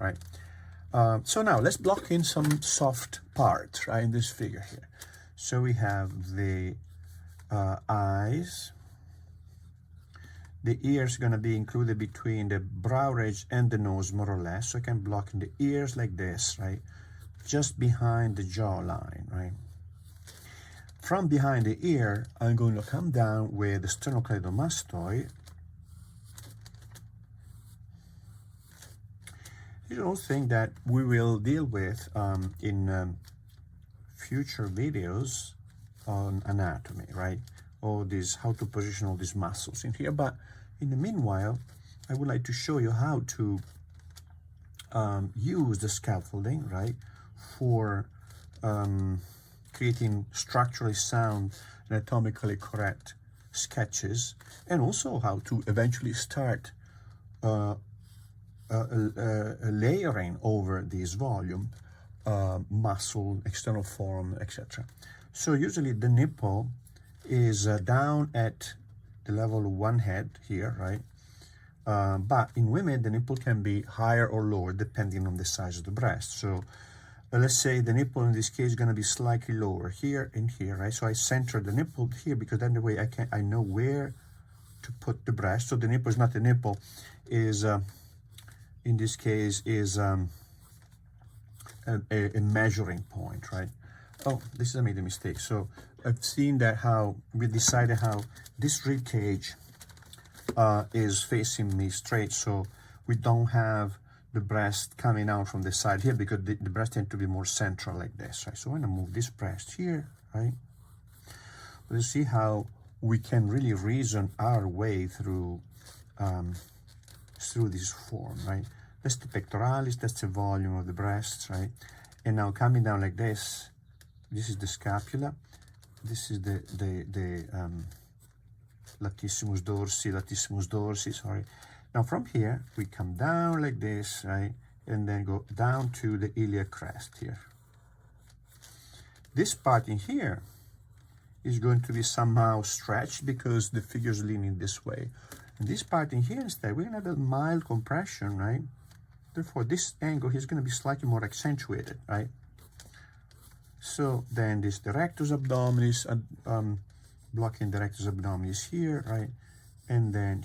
right? So now let's block in some soft parts, right, in this figure here. So we have the eyes. The ears going to be included between the brow ridge and the nose, more or less. So I can block in the ears like this, right? Just behind the jawline, right? From behind the ear, I'm going to come down with the sternocleidomastoid. These are all things that we will deal with in future videos on anatomy, right? All these, how to position all these muscles in here. But in the meanwhile, I would like to show you how to use the scaffolding, right, for creating structurally sound, anatomically correct sketches, and also how to eventually start layering over this volume, muscle, external form, etc. So usually the nipple is down at the level of one head here, right? But in women, the nipple can be higher or lower depending on the size of the breast. So let's say the nipple in this case is going to be slightly lower here and here, right? So I center the nipple here because then the way I know where to put the breast. So the nipple is not the nipple, is in this case is a measuring point, right? Oh, this is I made a mistake. So I've seen that how we decided how this rib cage is facing me straight, so we don't have the breast coming out from the side here because the breast tend to be more central like this, right? So I'm gonna move this breast here, right? Let's see how we can really reason our way through this form, right? That's the pectoralis, that's the volume of the breasts, right? And now coming down like this, this is the scapula, this is the latissimus dorsi, sorry. Now from here, we come down like this, right? And then go down to the iliac crest here. This part in here is going to be somehow stretched because the figure's leaning this way. And this part in here instead, we're gonna have a mild compression, right? Therefore, this angle is gonna be slightly more accentuated, right? So then this the rectus abdominis, blocking the rectus abdominis here, right? And then